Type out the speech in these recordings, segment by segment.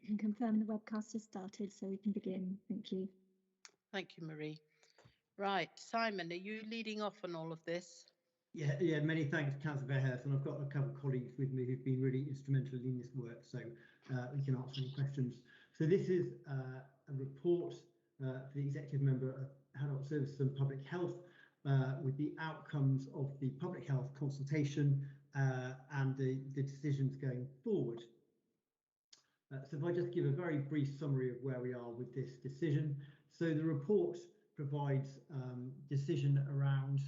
can confirm the webcast has started, so we can begin. Thank you. Thank you, Marie. Right, Simon, are you leading off on all of this? Yeah, many thanks, Councillor Fairhurst, and I've got a couple of colleagues with me who've been really instrumental in this work, so we can answer any questions. So this is a report for the Executive Member of Adult Services and Public Health with the outcomes of the public health consultation and the decisions going forward. So if I just give a very brief summary of where we are with this decision. So the report provides decision around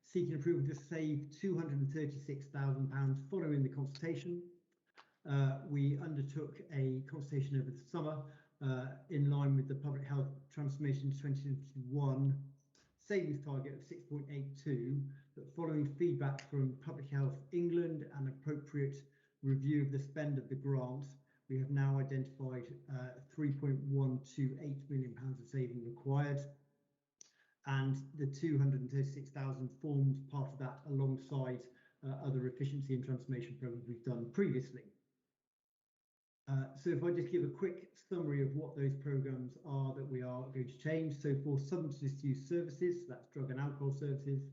seeking approval to save £236,000 following the consultation. We undertook a consultation over the summer in line with the Public Health Transformation 2021 savings target of 6.82, but following feedback from Public Health England and appropriate review of the spend of the grant, we have now identified £3.128 million of saving required, and the 236,000 forms part of that alongside other efficiency and transformation programs we've done previously. So if I just give a quick summary of what those programs are that we are going to change. So for substance misuse services, that's drug and alcohol services,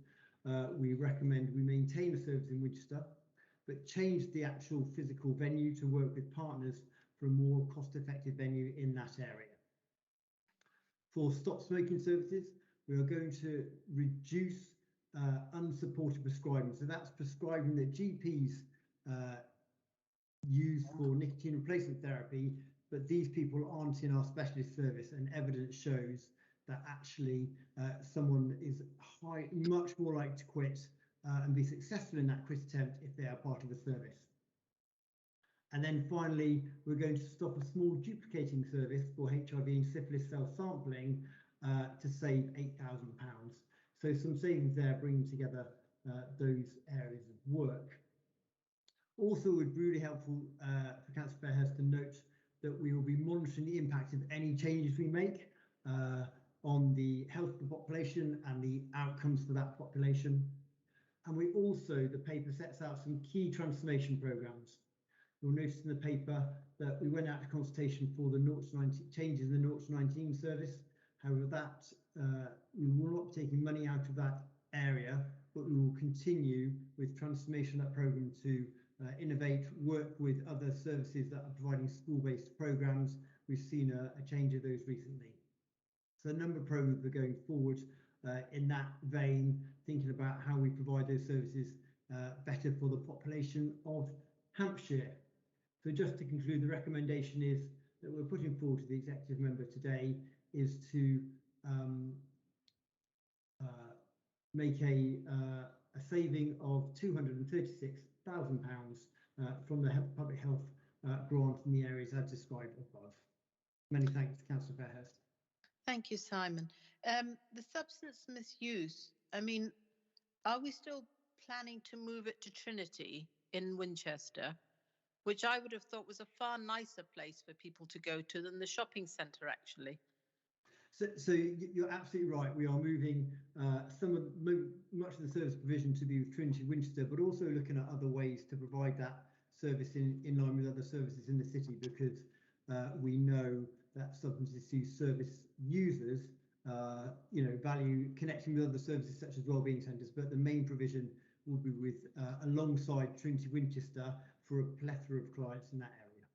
we recommend we maintain a service in Winchester, but change the actual physical venue to work with partners for a more cost-effective venue in that area. For stop smoking services, we are going to reduce unsupported prescribing. So that's prescribing that GPs use for nicotine replacement therapy, but these people aren't in our specialist service, and evidence shows that actually someone is much more likely to quit and be successful in that quit attempt if they are part of a service. And then finally, we're going to stop a small duplicating service for HIV and syphilis self-sampling to save £8,000. So some savings there, bringing together those areas of work. Also, it would be really helpful for Councillor Fairhurst to note that we will be monitoring the impact of any changes we make on the health of the population and the outcomes for that population. And we also, the paper sets out some key transformation programs. You'll notice in the paper that we went out to consultation for the 0 to 19 changes in the 0 to 19 service. However, that we will not be taking money out of that area, but we will continue with transformation of that programme to innovate, work with other services that are providing school-based programmes. We've seen a change of those recently. So a number of programmes are going forward in that vein, thinking about how we provide those services better for the population of Hampshire. So just to conclude, the recommendation is that we're putting forward to the executive member today is to make a saving of £236,000 from the public health grant in the areas as described above. Many thanks, Councillor Fairhurst. Thank you, Simon. The substance misuse, I mean, are we still planning to move it to Trinity in Winchester, which I would have thought was a far nicer place for people to go to than the shopping centre, actually? So you're absolutely right. We are moving much of the service provision to be with Trinity Winchester, but also looking at other ways to provide that service in line with other services in the city, because we know that substance misuse service users, value connecting with other services such as wellbeing centres, but the main provision will be with alongside Trinity Winchester for a plethora of clients in that area.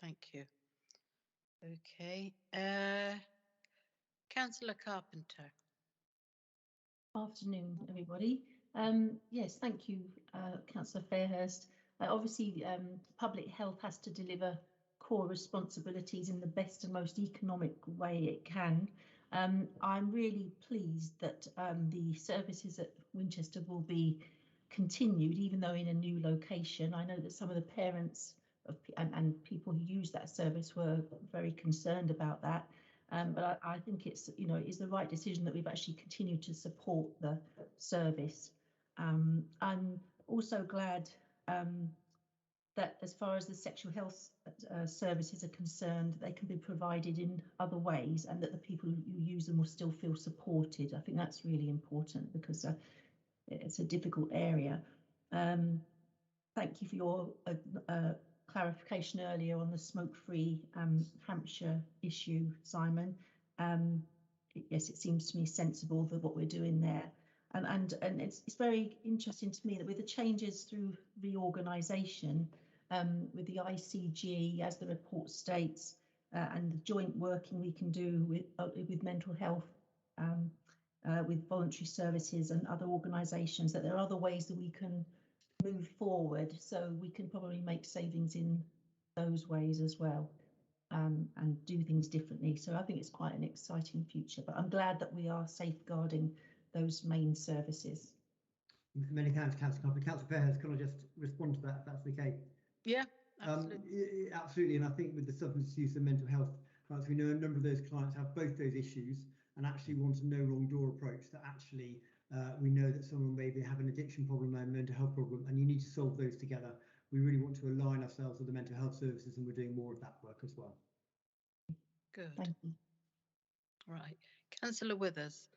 Thank you. Okay, Councillor Carpenter. Afternoon, everybody. Yes, thank you, Councillor Fairhurst. Obviously, public health has to deliver core responsibilities in the best and most economic way it can. I'm really pleased that the services at Winchester will be continued, even though in a new location. I know that some of the parents and people who use that service were very concerned about that. But I think it's, is the right decision that we've actually continued to support the service. I'm also glad that as far as the sexual health services are concerned, they can be provided in other ways, and that the people who use them will still feel supported. I think that's really important, because it's a difficult area. Thank you for your clarification earlier on the smoke-free Hampshire issue, Simon. Yes, it seems to me sensible that what we're doing there. And it's very interesting to me that with the changes through reorganisation, with the ICG, as the report states, and the joint working we can do with mental health, with voluntary services and other organisations, that there are other ways that we can move forward. So we can probably make savings in those ways as well, and do things differently. So I think it's quite an exciting future. But I'm glad that we are safeguarding those main services. Many thanks, Councillor Copley. Councillor Fairhurst, can I just respond to that, if that's okay? Yeah, absolutely. Absolutely, and I think with the substance use and mental health clients, we know a number of those clients have both those issues and actually want a no wrong door approach, that actually we know that someone maybe have an addiction problem and a mental health problem, and you need to solve those together. We really want to align ourselves with the mental health services, and we're doing more of that work as well. Good. Thank you. Right. Councillor Withers.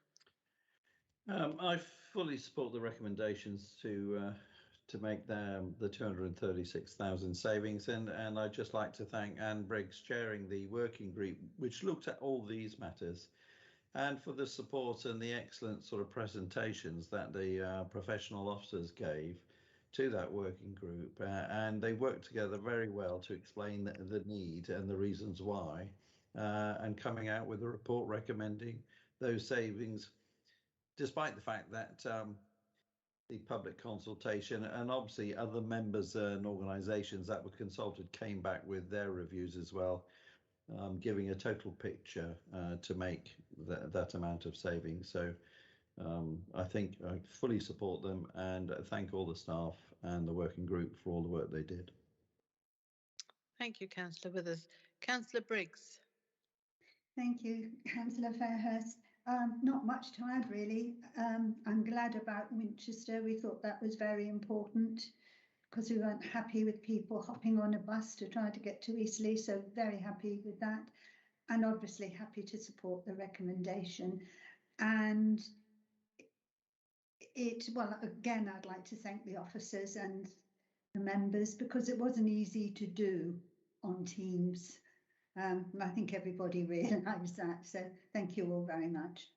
I fully support the recommendations to make the 236,000 savings, and I'd just like to thank Anne Briggs chairing the working group which looked at all these matters, and for the support and the excellent sort of presentations that the professional officers gave to that working group, and they worked together very well to explain the need and the reasons why, and coming out with a report recommending those savings, despite the fact that the public consultation and obviously other members and organisations that were consulted came back with their reviews as well, giving a total picture to make that amount of savings. So I think I fully support them, and thank all the staff and the working group for all the work they did. Thank you, Councillor Withers. Councillor Briggs. Thank you, Councillor Fairhurst. Not much to add, really. I'm glad about Winchester. We thought that was very important because we weren't happy with people hopping on a bus to try to get to Eastleigh, so very happy with that, and obviously happy to support the recommendation. And well, again, I'd like to thank the officers and the members, because it wasn't easy to do on Teams. I think everybody realised that, so thank you all very much.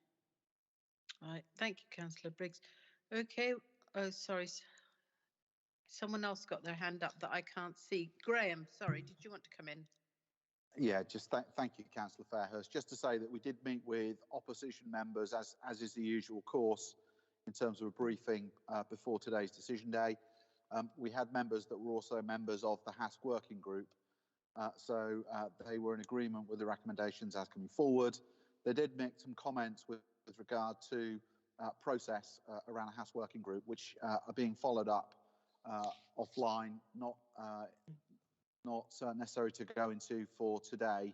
Right, thank you, Councillor Briggs. Okay, oh, sorry. Someone else got their hand up that I can't see. Graham, sorry, did you want to come in? Yeah, just thank you, Councillor Fairhurst. Just to say that we did meet with opposition members, as is the usual course, in terms of a briefing before today's decision day. We had members that were also members of the HASC working group. So they were in agreement with the recommendations as coming forward. They did make some comments with regard to process around a HASC working group, which are being followed up offline, not necessary to go into for today.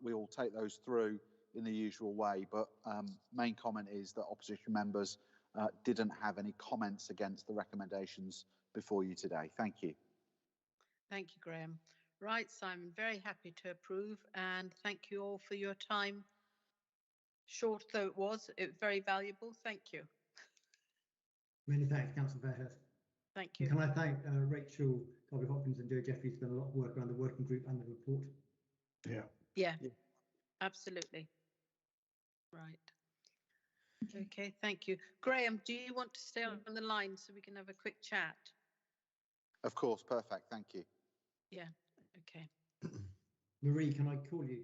We will take those through in the usual way, but main comment is that opposition members didn't have any comments against the recommendations before you today. Thank you. Thank you, Graham. Right, Simon, very happy to approve, and thank you all for your time. Short though it was very valuable. Thank you. Many thanks, Councillor Fairhurst. Thank you. And can I thank Rachel Hopkins and Joe Jeffries for done a lot of work around the working group and the report. Yeah, absolutely. Right. Okay, thank you. Graham, do you want to stay on the line so we can have a quick chat? Of course, perfect. Thank you. Yeah, okay. Marie, can I call you?